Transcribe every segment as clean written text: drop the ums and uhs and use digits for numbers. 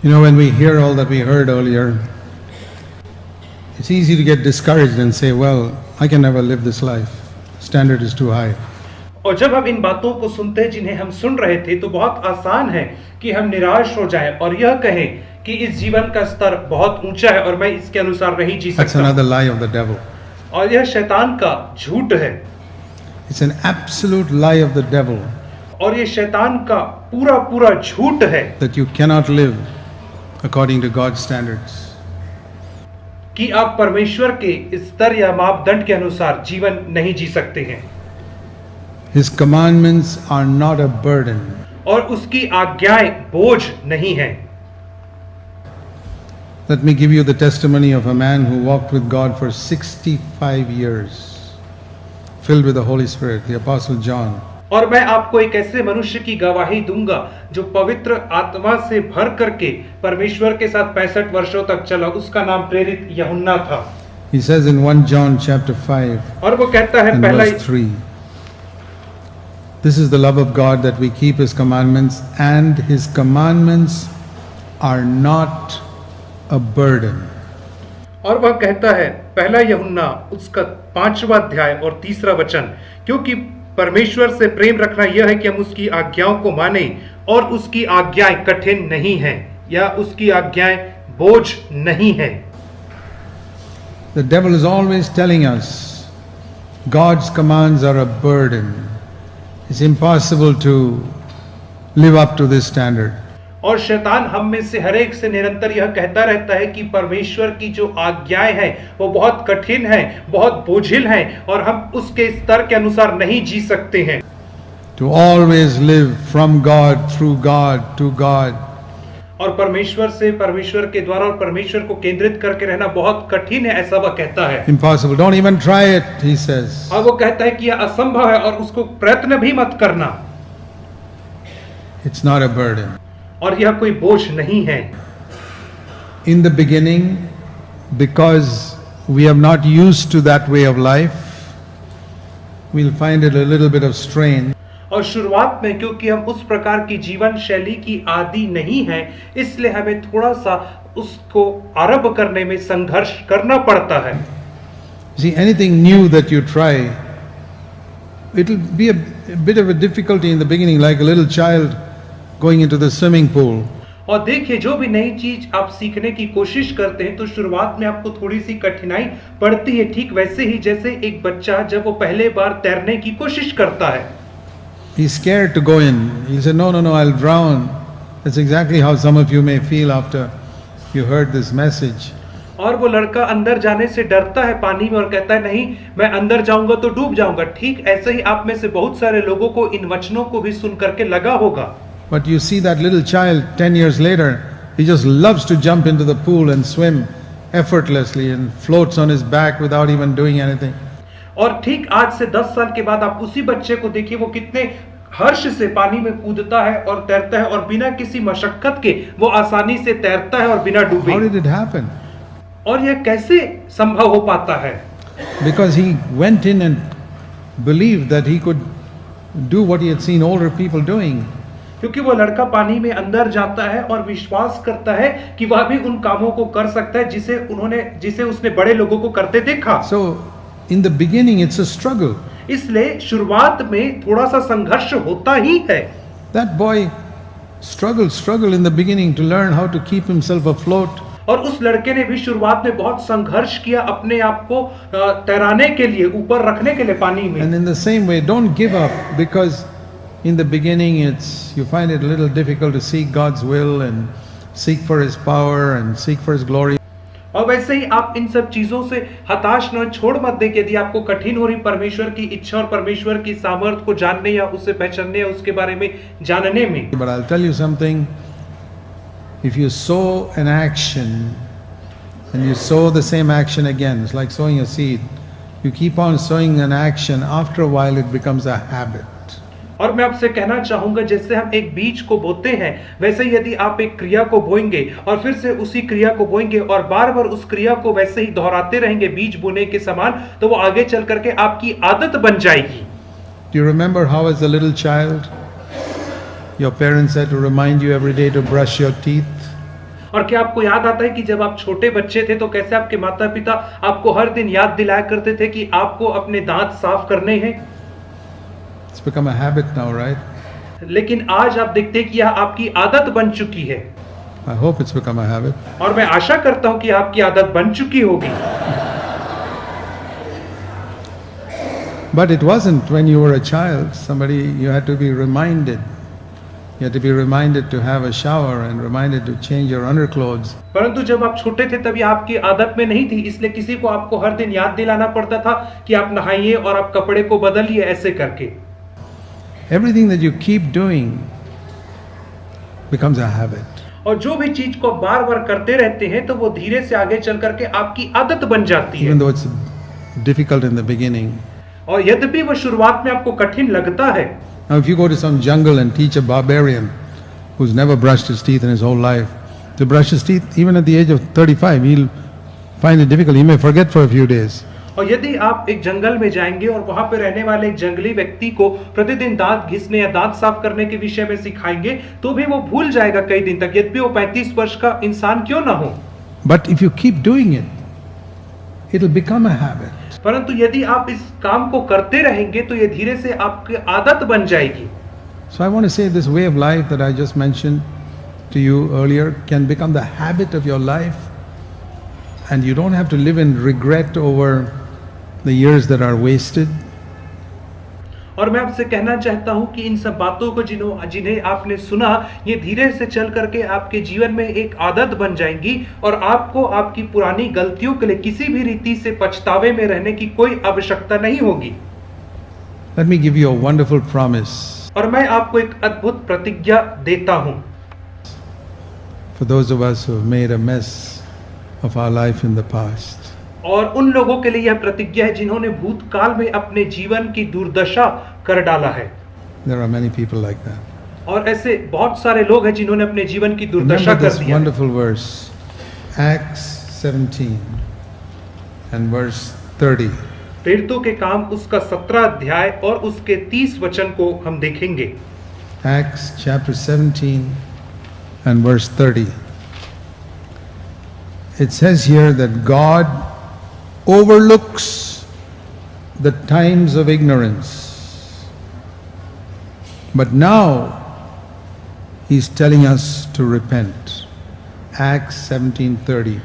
You know, when we hear all that we heard earlier, it's easy to get discouraged and say, well, I can never live this life. Standard is too high. और जब हम इन बातों को सुनते हैं जिन्हें हम सुन रहे थे, तो बहुत आसान है कि हम निराश हो जाएं और यह कहें कि इस जीवन का स्तर बहुत ऊंचा है और मैं इसके अनुसार नहीं जी That's सकता। another lie of the devil. और यह शैतान का झूठ है। It's an absolute lie of the devil और ये शैतान का पूरा पूरा झूठ है that you cannot live according to God's standards. कि आप परमेश्वर के स्तर या मापदंड के अनुसार जीवन नहीं जी सकते हैं। His commandments are not a burden. और उसकी आज्ञाएं बोझ नहीं है। Let me give you the testimony of a man who walked with God for 65 years, filled with the Holy Spirit, the Apostle John. और मैं आपको एक ऐसे मनुष्य की गवाही दूंगा जो पवित्र आत्मा से भर करके परमेश्वर के साथ 65 वर्षों तक चला। उसका नाम प्रेरित यूहन्ना था। He says in 1 John chapter 5 और वो कहता है and पहला verse 3, this is the love of God that we keep His commandments, and His commandments are not a burden. और वह कहता है पहला यूहन्ना उसका 5वां अध्याय और 3रा वचन, क्योंकि परमेश्वर से प्रेम रखना यह है कि हम उसकी आज्ञाओं को माने और उसकी आज्ञाएं कठिन नहीं हैं या उसकी आज्ञाएं बोझ नहीं है। The devil is always telling us God's commands are a burden. It's impossible to live up to this standard. और शैतान हम में से हर एक से निरंतर यह कहता रहता है कि परमेश्वर की जो आज्ञाएं हैं वो बहुत कठिन हैं, बहुत बोझिल हैं और हम उसके स्तर के अनुसार नहीं जी सकते हैं। To always live from God, through God, to God. और परमेश्वर से, परमेश्वर के द्वारा और परमेश्वर को केंद्रित करके रहना बहुत कठिन है, ऐसा वह कहता है। Impossible. Don't even try it, he says. और वो कहता है कि यह असंभव है और उसको प्रयत्न भी मत करना। It's not a burden. और यह कोई बोझ नहीं है। In the beginning, because we are not used to that way of life, we'll find it a little bit of strain. और शुरुआत में क्योंकि हम उस प्रकार की जीवन शैली की आदी नहीं है, इसलिए हमें थोड़ा सा उसको आरंभ करने में संघर्ष करना पड़ता है। See, anything new that you try, it'll be a bit of a difficulty in the beginning, like a little child going into the swimming pool. और देखिए, जो भी नई चीज आप सीखने की कोशिश करते हैं तो शुरुआत में आपको थोड़ी सी कठिनाई पड़ती है, ठीक वैसे ही जैसे एक बच्चा जब वो पहले बार तैरने की कोशिश करता है। He's scared to go in. He said, no, no, no, I'll drown. That's exactly how some of you may feel after you heard this message. और वो लड़का अंदर जाने से डरता है पानी में और कहता है नहीं, मैं अंदर जाऊंगा तो डूब जाऊंगा। ठीक ऐसे ही आप में से बहुत सारे लोगों को इन वचनों को भी सुन करके लगा होगा। But you see that little child 10 years later, he just loves to jump into the pool and swim effortlessly and floats on his back without even doing anything. और ठीक आज से 10 साल के बाद आप उसी बच्चे को देखिए, वो कितने हर्ष से पानी में कूदता है और तैरता है और बिना किसी मशक्कत के वो आसानी से तैरता है और बिना डूबे। How did it happen? और यह कैसे संभव हो पाता है? Because he went in and believed that he could do what he had seen older people doing. क्योंकि वो लड़का पानी में अंदर जाता है और विश्वास करता है कि वह भी उन कामों को कर सकता है जिसे उसने बड़े लोगों को करते देखा। So in the beginning it's a struggle. इसलिए शुरुआत में थोड़ा सा संघर्ष होता ही है। That boy struggled in the beginning to learn how to keep himself afloat. और उस लड़के ने भी शुरुआत में बहुत संघर्ष किया अपने आप को तैराने के लिए, ऊपर रखने के लिए पानी में। And in the same way, don't give up, because in the beginning you find it a little difficult to seek God's will and seek for His power and seek for His glory. और वैसे ही आप इन सब चीजों से हताश न छोड़ मत दे। यदि आपको कठिन हो रही परमेश्वर की इच्छा और परमेश्वर की सामर्थ्य को जानने या उसे पहचानने या उसके बारे में जानने में। But I'll tell you something. If you sow an action and you sow the same action again, it's like sowing a seed. You keep on sowing an action, after a while it becomes a habit. और मैं आपसे कहना चाहूंगा, जैसे हम एक बीज को बोते हैं वैसे ही यदि आप एक क्रिया को बोएंगे और फिर से उसी क्रिया को बोएंगे और बार बार उस क्रिया को वैसे ही दोहराते रहेंगे बीज बोने के समान, तो वो आगे चल करके आपकी आदत बन जाएगी। Do you remember how as a little child your parents had to remind you every day to brush your teeth? और क्या आपको याद आता है कि जब आप छोटे बच्चे थे तो कैसे आपके माता पिता आपको हर दिन याद दिलाया करते थे कि आपको अपने दांत साफ करने हैं? It's become a habit now, right? लेकिन आज आप देखते हैं कि यह आपकी आदत बन चुकी है, I hope it's become a habit. और मैं आशा करता हूं कि आपकी आदत बन चुकी होगी। But it wasn't when you were a child. You had to be reminded. You had to be reminded to have a shower and reminded to change your underclothes. परंतु जब आप छोटे थे तभी आपकी आदत में नहीं थी, इसलिए किसी को आपको हर दिन याद दिलाना पड़ता था कि आप नहाइए और आप कपड़े को बदलिए, ऐसे करके। Everything that you keep doing becomes a habit. और जो भी चीज को बार बार करते रहते हैं तो वो धीरे से आगे चल करके आपकी आदत बन जाती है। Even though it's difficult in the beginning. और यद्यपि वो शुरुआत में आपको कठिन लगता है। Now if you go to some jungle and teach a barbarian who's never brushed his teeth in his whole life to brush his teeth, even at the age of 35, he'll find it difficult. He may forget for a few days. और यदि आप एक जंगल में जाएंगे और वहां पे रहने वाले एक जंगली व्यक्ति को प्रतिदिन दांत घिसने या दांत साफ करने के विषय में सिखाएंगे तो भी वो भूल जाएगा कई दिन तक, यद्यपि वो 35 वर्ष का इंसान क्यों ना हो। But if you keep doing it, it'll become a habit. परंतु यदि आप इस काम को करते रहेंगे तो ये धीरे से आपकी आदत बन जाएगी। So I want to say this way of life that I just mentioned to you earlier can become the habit of your life, and you don't have to live in regret over the years that are wasted. और मैं आपसे कहना चाहता हूं कि इन सब बातों को जिन्हें आपने सुना, ये धीरे से चल करके आपके जीवन में एक आदत बन जाएंगी और आपको आपकी पुरानी गलतियों के लिए किसी भी रीति से पछतावे में रहने की कोई आवश्यकता नहीं होगी। Let me give you a wonderful promise. और मैं आपको एक अद्भुत प्रतिज्ञा देता हूं। For those of us who have made a mess of our life in the past. और उन लोगों के लिए यह प्रतिज्ञा है जिन्होंने भूतकाल में अपने जीवन की दुर्दशा कर डाला है। There are many people like that. और ऐसे बहुत सारे लोग हैं जिन्होंने अपने जीवन की दुर्दशा Remember कर this दिया। wonderful verse, Acts 17 and verse 30. प्रेरितों के काम उसका 17 अध्याय और उसके 30 वचन को हम देखेंगे। Acts chapter 17 and verse 30. It says here that God overlooks the times of ignorance, but now He's telling us to repent. Acts 17:30.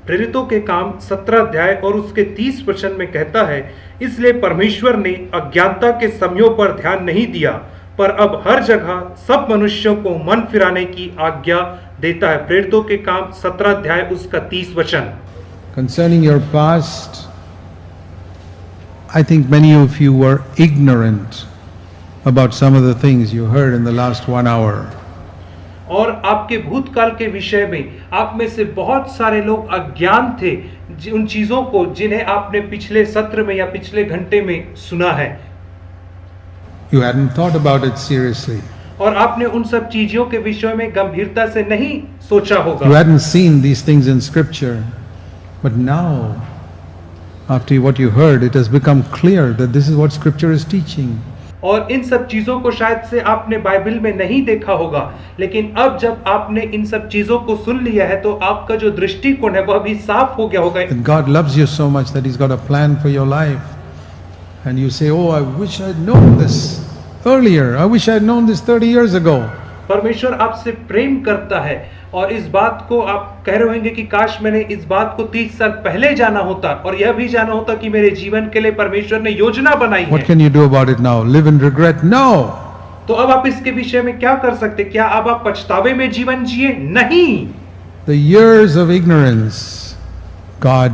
प्रेरितों के काम 17 अध्याय और उसके 30 वचन में कहता है, इसलिए परमेश्वर ने अज्ञानता के समयों पर ध्यान नहीं दिया, पर अब हर जगह सब मनुष्यों को मन फिराने की आज्ञा देता है। प्रेरितों के काम 17 अध्याय उसका 30 वचन। Concerning your past, I think many of you were ignorant about some of the things you heard in the last 1 hour. और आपके भूतकाल के विषय में आप में से बहुत सारे लोग अज्ञान थे उन चीजों को जिन्हें आपने पिछले सत्र में या पिछले घंटे में सुना है। You hadn't thought about it seriously. और आपने उन सब चीजों के विषय में गंभीरता से नहीं सोचा होगा। You hadn't seen these things in scripture. But now, after what you heard, it has become clear that this is what scripture is teaching. और इन सब चीजों को शायद से आपने बाइबल में नहीं देखा होगा, लेकिन अब जब आपने इन सब चीजों को सुन लिया है तो आपका जो दृष्टिकोण है वह भी साफ हो गया होगा। And God loves you so much that He's got a plan for your life. And you say, oh, I wish I'd known this earlier. I wish I'd known this 30 years ago. परमेश्वर आपसे प्रेम करता है और इस बात को आप कह रहे होंगे कि काश मैंने इस बात को 30 साल पहले जाना होता और यह भी जाना होता कि मेरे जीवन के लिए परमेश्वर ने योजना बनाई है। What can you do about it now? Live in regret? No. तो अब आप इसके विषय में क्या कर सकते? क्या अब आप पछतावे में जीवन जिए? नहीं। The years of ignorance God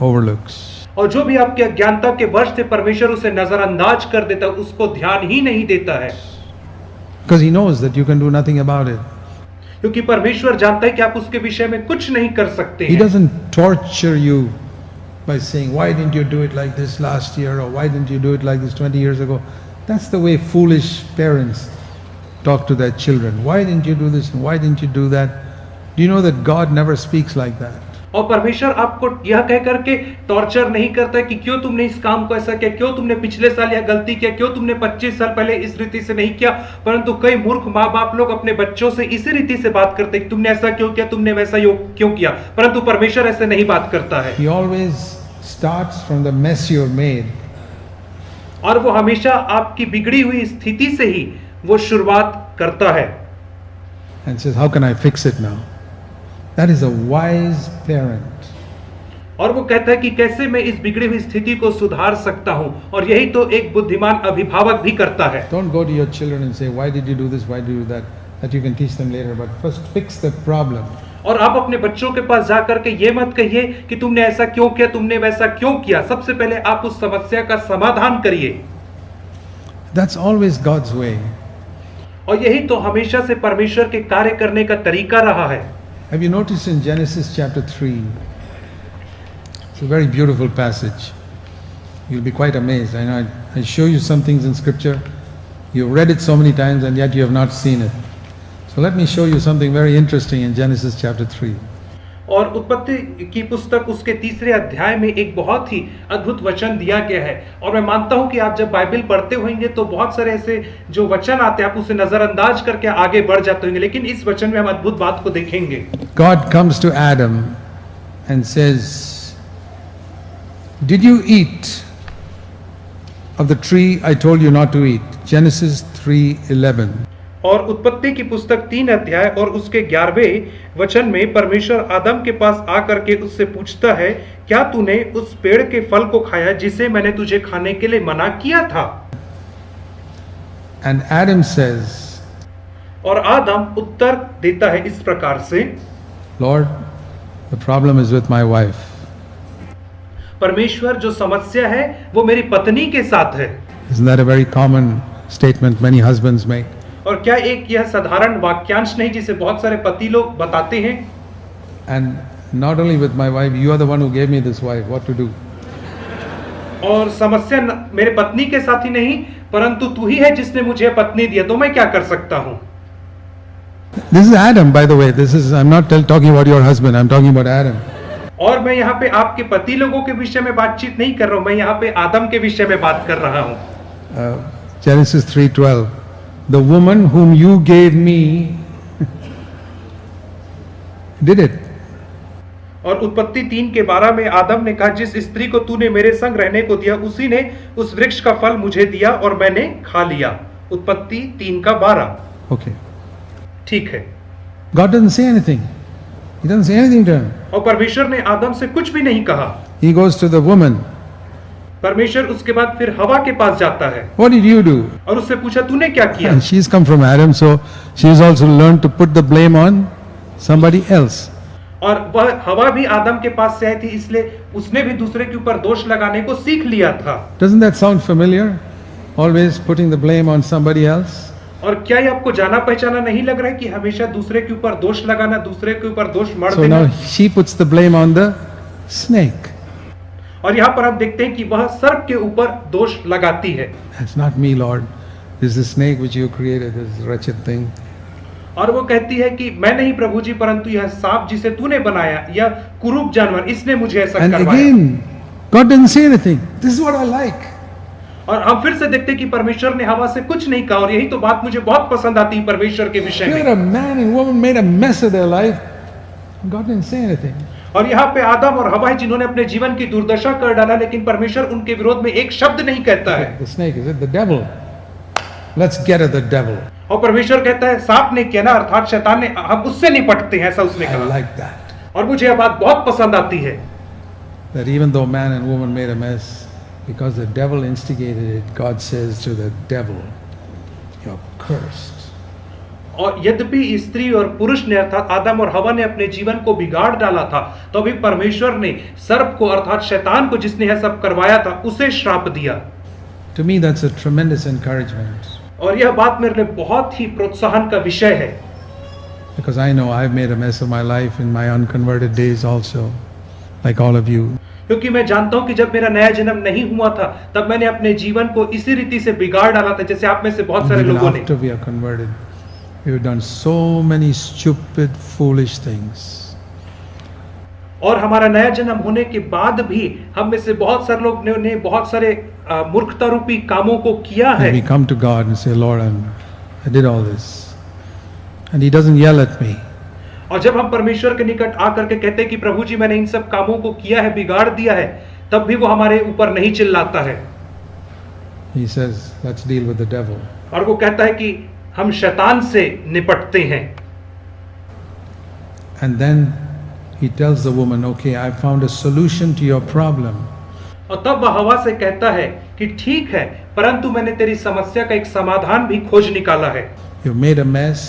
overlooks. और जो भी आपके अज्ञानता के वर्ष थे परमेश्वर उसे नजरअंदाज कर देता है, उसको ध्यान ही नहीं देता है। Because He knows that you can do nothing about it. क्योंकि परमेश्वर जानता है कि आप उसके विषय में कुछ नहीं कर सकते He हैं। doesn't torture you by saying, why didn't you do it like this last year, or why didn't you do it like this 20 years ago? That's the way foolish parents talk to their children. Why didn't you do this and why didn't you do that? Do you know that God never speaks like that? और परमेश्वर आपको यह कह करके torture नहीं करता है कि क्यों तुमने इस काम को ऐसा किया, क्यों तुमने पिछले साल यह गलती किया, क्यों तुमने 25 साल पहले इस रीति से नहीं किया। परंतु कई मूर्ख माँ बाप लोग अपने बच्चों से इसी रीति से बात करते हैं कि तुमने ऐसा क्यों किया, तुमने वैसा क्यों किया। परंतु परमेश्वर ऐसे नहीं बात करता है। He always starts from the mess you've made. और वो हमेशा आपकी बिगड़ी हुई स्थिति से ही वो शुरुआत करता है। And says, how can I fix it now? That is a wise parent. और वो कहता है कि कैसे मैं इस बिगड़ी हुई स्थिति को सुधार सकता हूं, और यही तो एक बुद्धिमान अभिभावक भी करता है। Don't go to your children and say, why did you do this, why did you do that? That you can teach them later, but first fix the problem. और आप अपने बच्चों के पास जाकर के ये मत कहिए कि तुमने ऐसा क्यों किया, तुमने वैसा क्यों किया। सबसे पहले आप उस समस्या का समाधान करिए। That's always God's way. और यही तो हमेशा से परमेश्वर के कार्य करने का तरीका रहा है। Have you noticed in Genesis chapter 3? It's a very beautiful passage. You'll be quite amazed. I know I show you some things in scripture. You've read it so many times and yet you have not seen it. So let me show you something very interesting in Genesis chapter 3. और उत्पत्ति की पुस्तक उसके 3 अध्याय में एक बहुत ही अद्भुत वचन दिया गया है। और मैं मानता हूं कि आप जब बाइबल पढ़ते होंगे तो बहुत सारे ऐसे जो वचन आते हैं आप उसे नजरअंदाज करके आगे बढ़ जाते होंगे, लेकिन इस वचन में हम अद्भुत बात को देखेंगे। God comes to Adam and says, did you eat of the tree I told you not to eat? Genesis 3:11. और उत्पत्ति की पुस्तक 3 अध्याय और उसके 11वें वचन में परमेश्वर आदम के पास आकर के उससे पूछता है, क्या तूने उस पेड़ के फल को खाया जिसे मैंने तुझे खाने के लिए मना किया था? And Adam says, और आदम उत्तर देता है इस प्रकार से, Lord, the problem is with my wife. परमेश्वर, जो समस्या है वो मेरी पत्नी के साथ है। Isn't that a very common statement many husbands make? और क्या एक यह साधारण वाक्यांश नहीं जिसे बहुत सारे पति लोग बताते हैं? And not only with my wife, you are the one who gave me this wife. What to do? और समस्या मेरे पत्नी के साथ ही नहीं, परंतु तू ही है जिसने मुझे पत्नी दिया, तो मैं क्या कर सकता हूं? This is Adam, by the way. I'm not talking about your husband. I'm talking about Adam. और मैं यहाँ पे आपके पति लोगों के विषय में बातचीत नहीं कर रहा हूं, मैं यहाँ पे आदम के विषय में बात कर रहा हूं। Genesis 3:12. The woman whom you gave me did it. और उत्पत्ति 3:12 में आदम ने कहा, जिस स्त्री को तूने मेरे संग रहने को दिया उसी ने उस वृक्ष का फल मुझे दिया और मैंने खा लिया। उत्पत्ति 3:12। Okay. ठीक है। God doesn't say anything. He doesn't say anything to him. और परमेश्वर ने आदम से कुछ भी नहीं कहा। He goes to the woman. परमेश्वर उसके बाद फिर हवा के पास जाता है। What did you do? और उससे पूछा, तूने क्या किया? And she's come from Adam, so she's also learned to put the blame on somebody else. और वह हवा भी आदम के पास से आई थी, इसलिए उसने भी दूसरे के ऊपर दोष लगाने को सीख लिया था। Doesn't that sound familiar? Always putting the blame on somebody else. और क्या ये आपको जाना पहचाना नहीं लग रहा है कि हमेशा दूसरे के ऊपर दोष लगाना, दूसरे के ऊपर दोष मढ़ So देना? now she puts the blame on the snake. और यहाँ पर आप देखते हैं कि वह सर्प के ऊपर दोष लगाती है। That's not me, Lord. This is the snake which you created, this wretched thing. और वो कहती है कि मैं नहीं प्रभु जी, परंतु यह सांप जिसे तूने बनाया, यह कुरूप जानवर, इसने मुझे ऐसा And करवाया। again, God didn't say anything. This is what I like. और हम फिर से देखते हैं कि परमेश्वर ने हवा से कुछ नहीं कहा, और यही तो बात मुझे बहुत पसंद आती है परमेश्वर के विषय Here में। a man and woman made a mess of their life. God didn't say anything. और यहाँ पे आदम और हवा है जिन्होंने अपने जीवन की दुर्दशा कर डाला, लेकिन परमेश्वर उनके विरोध में एक शब्द नहीं कहता है। The snake, is it the devil? Let's get at the devil. और परमेश्वर कहता है, सांप ने किया ना, अर्थात शैतान ने, हम उससे निपटते हैं, ऐसा उसने I कहा। like that. और मुझे यह बात बहुत पसंद आती है That even though man and woman made a mess, because the devil instigated it, God says to the devil, you're cursed. और यद्यपि स्त्री और पुरुष ने अर्थात आदम और हवा ने अपने जीवन को बिगाड़ डाला था, तो अभी परमेश्वर ने सर्प को अर्थात शैतान को, जिसने यह सब करवाया था, उसे श्राप दिया। To me, that's a tremendous encouragement. और यह बात मेरे लिए बहुत ही प्रोत्साहन का विषय है, Because I know I've made a mess of my life in my unconverted days also, like all of you. क्योंकि मैं जानता हूं कि जब मेरा नया जन्म नहीं हुआ था तब मैंने अपने जीवन को इसी रीति से बिगाड़ डाला था, जैसे आप में से बहुत सारे Even लोगों ने। after we are converted, we have done so many stupid, foolish things. और हमारा नया जन्म होने के बाद भी हम में से बहुत सारे लोग ने बहुत सारे मूर्खता रूपी कामों को किया है। And we come to God and say, Lord, I did all this. And He doesn't yell at me. और जब हम परमेश्वर के निकट आकर के कहते हैं कि प्रभु जी मैंने इन सब कामों को किया है, बिगाड़ दिया है, तब भी वो हमारे ऊपर नहीं चिल्लाता है। He says, let's deal with the devil. और वो कहता है कि हम शैतान से निपटते हैं। And then He tells the woman, okay, I found a solution to your problem. और तब वह हवा से कहता है कि ठीक है, परंतु मैंने तेरी समस्या का एक समाधान भी खोज निकाला है। You've made a mess.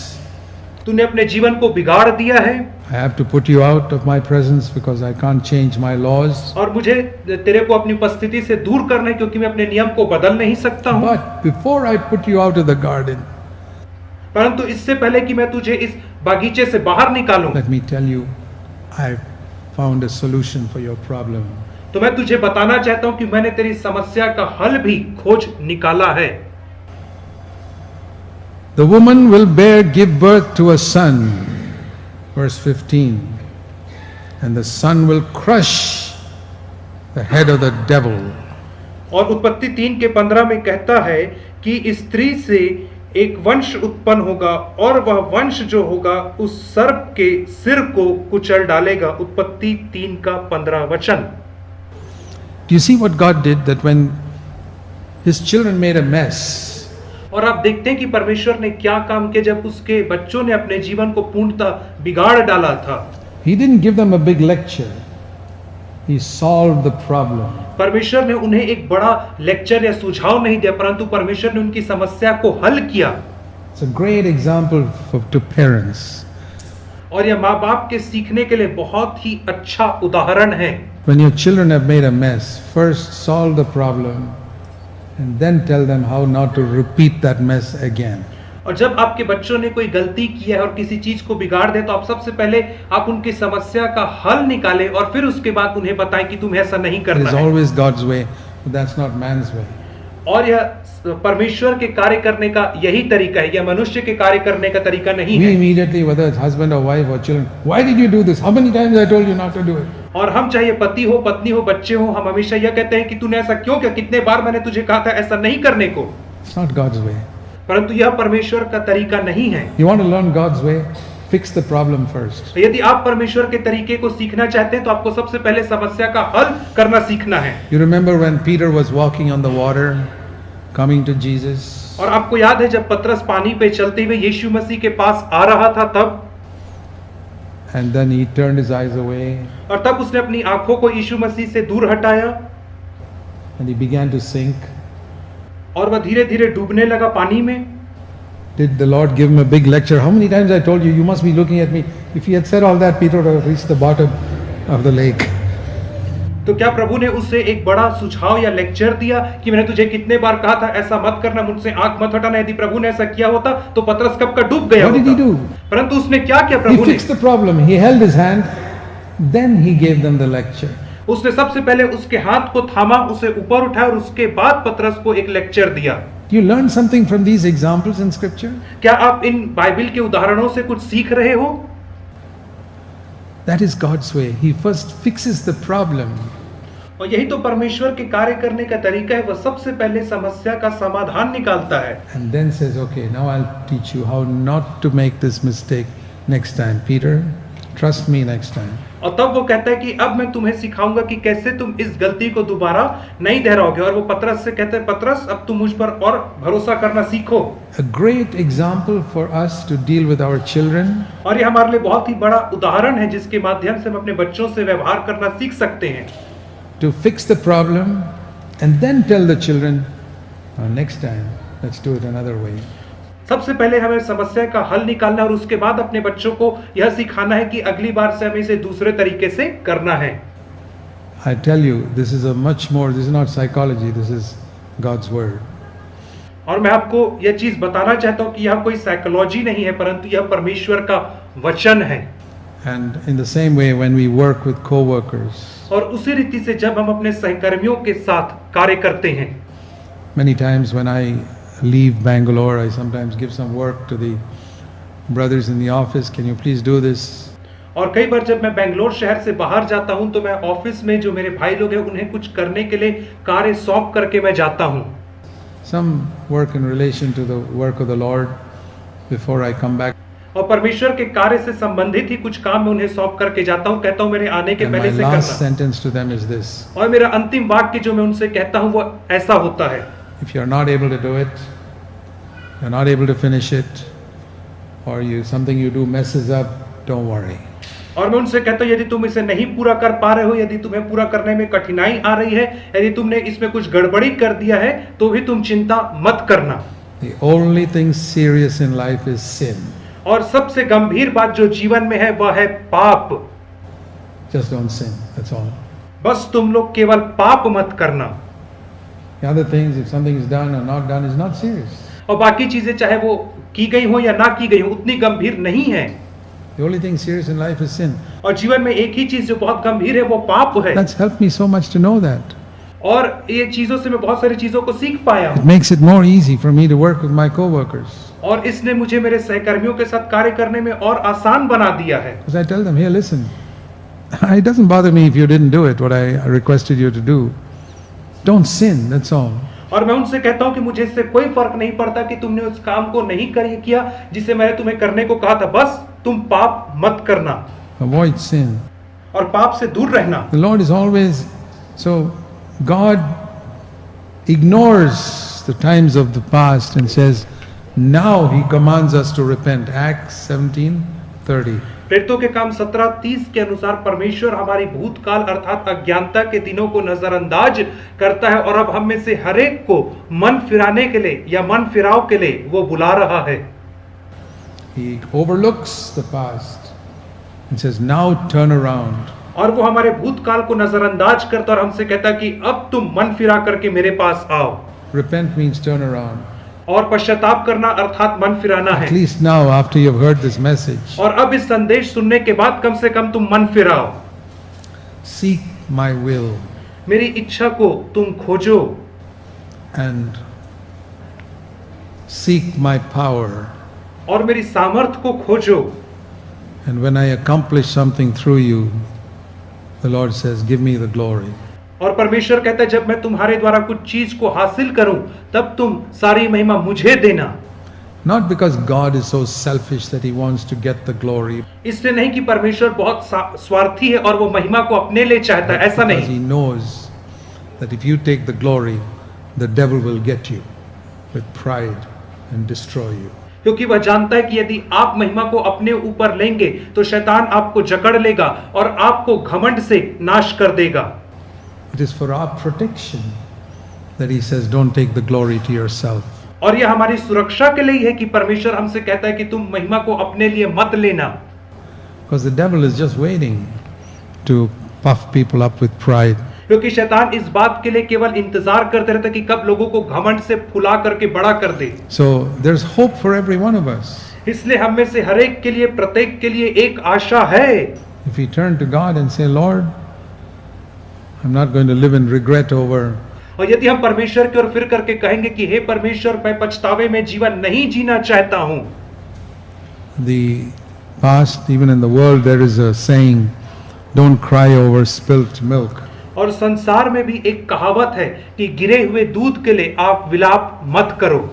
तूने अपने जीवन को बिगाड़ दिया है। I have to put you out of my presence because I can't change my laws. और मुझे तेरे को अपनी उपस्थिति से दूर करना है क्योंकि मैं अपने नियम को बदल नहीं सकता हूँ। But before I put you out of the garden, परंतु इससे पहले कि मैं तुझे इस बागीचे से बाहर निकालूं, let me tell you, I found a solution for your problem. तो मैं तुझे बताना चाहता हूं कि मैंने तेरी समस्या का हल भी खोज निकाला है। The woman will give birth to a son, verse 15, and the son will crush the head of the devil. और उत्पत्ति 3 के 15 में कहता है कि स्त्री से एक वंश उत्पन्न होगा और वह वंश जो होगा उस सर्प के सिर को कुचल डालेगा। उत्पत्ति 3 का 15 वचन। Do you see what God did? That when His children made a mess, और आप देखते हैं कि परमेश्वर ने क्या काम किया जब उसके बच्चों ने अपने जीवन को पूर्णतः बिगाड़ डाला था। He didn't give them a big lecture. He solved the problem. परमेश्वर ने उन्हें एक बड़ा लेक्चर या सुझाव नहीं दिया, परंतु परमेश्वर ने उनकी समस्या को हल किया। It's a great example to parents. और यह माँ बाप के सीखने के लिए बहुत ही अच्छा उदाहरण है। When your children have made a mess, first solve the problem and then tell them how not to repeat that mess again. और जब आपके बच्चों ने कोई गलती की है और किसी चीज को बिगाड़ दे, तो आप सबसे पहले आप उनकी समस्या का हल निकालें और फिर उसके बाद उन्हें बताएं कि तुम्हें ऐसा नहीं It करना is है। always God's way, but that's not man's way. और यह परमेश्वर के कार्य करने का यही तरीका है, यह मनुष्य के कार्य करने का तरीका नहीं We है। immediately, whether it's husband or wife or children, why did you do this? How many times I told you not to do it? और हम चाहे पति हो, पत्नी हो, बच्चे हो, हम हमेशा यह कहते हैं कि तूने ऐसा क्यों किया, कितने बार मैंने तुझे कहा था ऐसा नहीं करने को। It's not God's way. परंतु यह परमेश्वर का तरीका नहीं है। You want to learn God's way? Fix the problem first. यदि आप परमेश्वर के तरीके को सीखना चाहते हैं तो आपको सबसे पहले समस्या का हल करना सीखना है। You remember when Peter was walking on the water, coming to Jesus? और आपको याद है जब पतरस पानी पे चलते हुए यीशु मसीह के पास आ रहा था तब, And then he turned his eyes away और तब उसने अपनी आंखों को यीशु मसीह से दूर हटाया and he began to sink. और वह धीरे धीरे डूबने लगा पानी में। Did the Lord give him a big lecture? How many times I told you, you must be looking at me. If he had said all that, Peter would have reached the bottom of the lake. तो क्या प्रभु ने उसे एक बड़ा सुझाव या lecture दिया कि मैंने तुझे कितने बार कहा था ऐसा मत करना, मुझसे आंख मत हटाना? यदि प्रभु ने ऐसा किया होता तो पतरस कब का डूब गया What did he होता। do? परंतु उसने क्या किया? He प्रभु ने fixed the problem. He held his hand. Then he gave them the lecture. उसने सबसे पहले उसके हाथ को थामा, उसे ऊपर उठाया और उसके बाद पतरस को एक लेक्चर दिया। Do you learn something from these examples in Scripture? क्या आप इन बाइबल के उदाहरणों से कुछ सीख रहे हो? That is God's way. He first fixes the problem. और यही तो परमेश्वर के कार्य करने का तरीका है, वह सबसे पहले समस्या का समाधान निकालता है And then says, okay, now I'll teach you how not to make this mistake next time. Peter, trust me next time. और तब वो कहता है कि अब मैं तुम्हें सिखाऊंगा कि कैसे तुम इस गलती को दोबारा नहीं दोहराओगे। और वो पतरस से कहते हैं, पतरस अब तुम मुझ पर और भरोसा करना सीखो। A great example for us to deal with our children. और ये हमारे लिए बहुत ही बड़ा उदाहरण है जिसके माध्यम से हम अपने बच्चों से व्यवहार करना सीख सकते हैं। To fix the problem and then tell the children, next time, let's do it another way. सबसे पहले हमें समस्या का हल निकालना और उसके बाद अपने बच्चों को यह सिखाना है कि अगली बार से हमें इसे दूसरे तरीके से करना है। I tell you, this is a much more, this is not psychology, this is God's word. और मैं आपको यह चीज बताना चाहता हूं कि यह कोई साइकोलॉजी नहीं है, परंतु यह परमेश्वर का वचन है। And in the same way, when we work with co-workers, और उसी रीति से जब हम अपने सहकर्मियों के साथ कार्य करते हैं, many times when I leave Bangalore, I sometimes give some work to the brothers in the office. Can you please do this? और कई बार जब मैं बेंगलोर शहर से बाहर जाता हूं तो मैं ऑफिस में जो मेरे भाई लोग हैं उन्हें कुछ करने के लिए कार्य सौंप करके मैं जाता हूं। Some work in relation to the work of the Lord before I come back. और परमेश्वर के कार्य से संबंधित ही कुछ काम मैं उन्हें सौंप करके जाता हूं, कहता हूं मेरे आने के And my पहले से last करना। sentence to them is this: और मेरा अंतिम वाक्य जो मैं उनसे कहता हूं वो ऐसा होता है, if you're not able to do it, you're not able to finish it, or something you do messes up, don't worry. और मैं उनसे कहता हूं यदि तुम इसे नहीं पूरा कर पा रहे हो, यदि तुम्हें पूरा करने में कठिनाई आ रही है, यदि तुमने इसमें कुछ गड़बड़ी कर दिया है तो भी तुम चिंता मत करना। The only thing serious in life is sin. और सबसे गंभीर बात जो जीवन में है वह है पाप। Just don't sin, that's all. बस तुम लोग केवल पाप मत करना। The other things, if something is done or not done, is not serious. और बाकी चीजें चाहे वो की गई हो या ना की गई हो उतनी गंभीर नहीं है। The only thing serious in life is sin. और जीवन में एक ही चीज जो बहुत गंभीर है वो पाप है। That's helped me so much to know that. और ये चीजों से मैं बहुत सारी चीजों को सीख पाया It हूँ। makes it more easy for me to work with my co-workers. और इसने मुझे मेरे सहकर्मियों के साथ कार्य करने में और आसान बना दिया है। Because I tell them, here, listen, it doesn't bother me if you didn't do it, what I requested you to do. Don't sin, that's all. और मैं उनसे कहता हूँ कि मुझे इससे कोई फर्क नहीं पड़ता कि तुमने उस काम को नहीं किया जिसे मैंने तुम्हें करने को कहा था, बस तुम पाप मत करना Avoid sin. और पाप से दूर रहना। The Lord is always, so God ignores the times of the past and says, now He commands us to repent. Acts 17:30. प्रेरितों के काम 17:30 के अनुसार परमेश्वर हमारी भूतकाल अर्थात अज्ञानता के दिनों को नजरअंदाज करता है और अब हम में से हर एक को मन फिराने के लिए या मन फिराव के लिए वो बुला रहा है। He overlooks the past and says, now turn around. और वो हमारे भूतकाल को नजरअंदाज करता और हमसे कहता कि अब तुम मन फिरा करके मेरे पास आओ। Repent means turn around. और पश्चाताप करना अर्थात मन फिराना At है। least now, after you've heard this message, और अब इस संदेश सुनने के बाद कम से कम तुम मन फिराओ। seek my will मेरी इच्छा को तुम खोजो and seek my power. और मेरी सामर्थ को खोजो। And when I accomplish something through you, the Lord says, give me the glory. और परमेश्वर कहता है जब मैं तुम्हारे द्वारा कुछ चीज को हासिल करूं तब तुम सारी महिमा मुझे देना। Not because God is so selfish that He wants to get the glory, इसलिए नहीं कि परमेश्वर बहुत स्वार्थी है और वो महिमा को अपने लिए चाहता है, ऐसा because नहीं। He knows that if you take the glory, the devil will get you with pride and destroy you. क्योंकि वह जानता है कि यदि आप महिमा को अपने ऊपर लेंगे तो शैतान आपको जकड़ लेगा और आपको घमंड से नाश कर देगा। It is for our protection that He says, don't take the glory to yourself. और यह हमारी सुरक्षा के लिए है कि परमेश्वर हमसे कहता है कि तुम महिमा को अपने लिए मत लेना। Because the devil is just waiting to puff people up with pride. क्योंकि शैतान इस बात के लिए केवल इंतजार करते रहता है कि कब लोगों को घमंड से फुला करके बड़ा कर दे। So there's hope for every one of us. इसलिए हम में से हर एक के लिए प्रत्येक के लिए एक आशा है। If we turn to God and say, Lord, I'm not going to live in regret over. और यदि हम परमेश्वर की ओर फिर करके कहेंगे कि हे परमेश्वर मैं पछतावे में जीवन नहीं जीना चाहता हूं। The past, even in the world, there is a saying, don't cry over spilt milk. और संसार में भी एक कहावत है कि गिरे हुए दूध के लिए आप विलाप मत करो।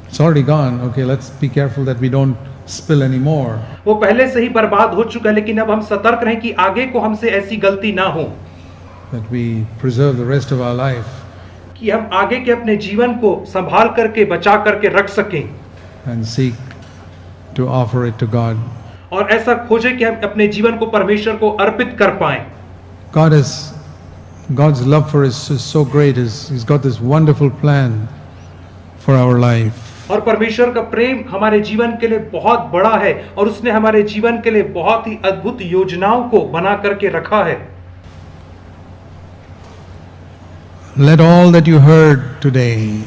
It's already gone. Okay, let's be careful that we don't spill anymore. वो पहले से ही बर्बाद हो चुका है, लेकिन अब हम सतर्क रहें कि आगे को हमसे ऐसी गलती ना हो। That we preserve the rest of our life कि हम आगे के अपने जीवन को संभाल करके बचा करके रख सकें and seek to offer it to God. और ऐसा खोजें कि हम अपने जीवन को परमेश्वर को अर्पित कर पाएं। God's love for us is so great. He's got this wonderful plan for our life. और परमेश्वर का प्रेम हमारे जीवन के लिए बहुत बड़ा है और उसने हमारे जीवन के लिए बहुत ही अद्भुत योजनाओं को बना करके रखा है। Let all that you heard today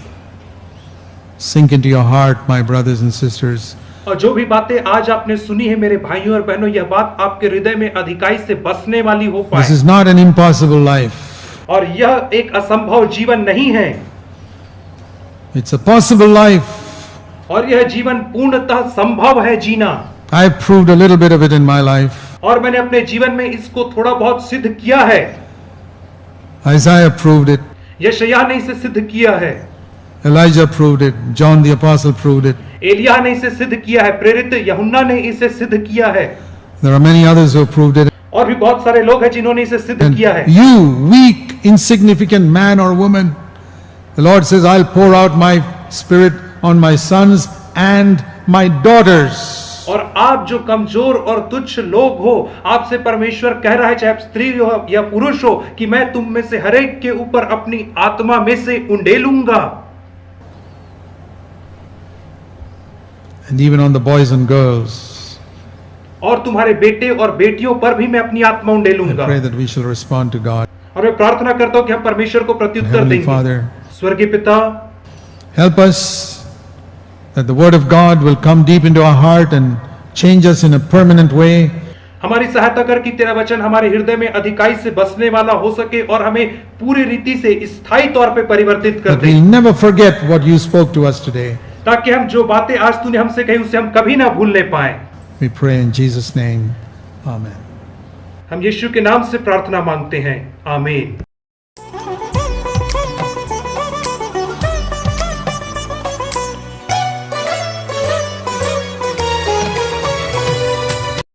sink into your heart, my brothers and sisters. और जो भी बातें आज आपने सुनी है मेरे भाइयों और बहनों, यह बात आपके हृदय में अधिकाई से बसने वाली हो पाए। This is not an impossible life. और यह एक असंभव जीवन नहीं है। It's a possible life. और यह जीवन पूर्णतः संभव है जीना। I've proved a little bit of it in my life. और मैंने अपने जीवन में इसको थोड़ा बहुत सिद्ध किया है। Isaiah proved it. यशायाह ने इसे सिद्ध किया है। Elijah proved it. John the Apostle proved it. एलिय्याह ने इसे सिद्ध किया है। प्रेरित यूहन्ना ने इसे सिद्ध किया है। There are many others who have proved it. और भी बहुत सारे लोग हैं जिन्होंने इसे सिद्ध And किया है। you, weak, insignificant man or woman, the Lord says, I'll pour out my spirit on my sons and my daughters. और आप जो कमजोर और तुच्छ लोग हो, आपसे परमेश्वर कह रहा है, चाहे आप स्त्री हो या पुरुष हो, कि मैं तुम में से हरेक के ऊपर अपनी आत्मा में से उंडेलूंगा। And even on the boys and girls. और तुम्हारे बेटे और बेटियों पर भी मैं अपनी आत्मा I उंडेलूंगा। pray that we shall respond to God. और मैं प्रार्थना करता हूं कि हम परमेश्वर को प्रत्युत्तर Heavenly देंगे। Father, स्वर्गीय पिता, help us that the word of God will come deep into our heart and change us in a permanent way. हमारी सहायता कर कि तेरा वचन हमारे हृदय में अधिकाई से बसने वाला हो सके और हमें पूरी रीति से स्थायी तौर पे परिवर्तित कर That they, we never forget what you spoke to us today. ताकि हम जो बातें आज तूने हमसे कही उसे हम कभी ना भूलने पाए। We pray in Jesus' name. Amen. हम यीशु के नाम से प्रार्थना मांगते हैं, आमीन।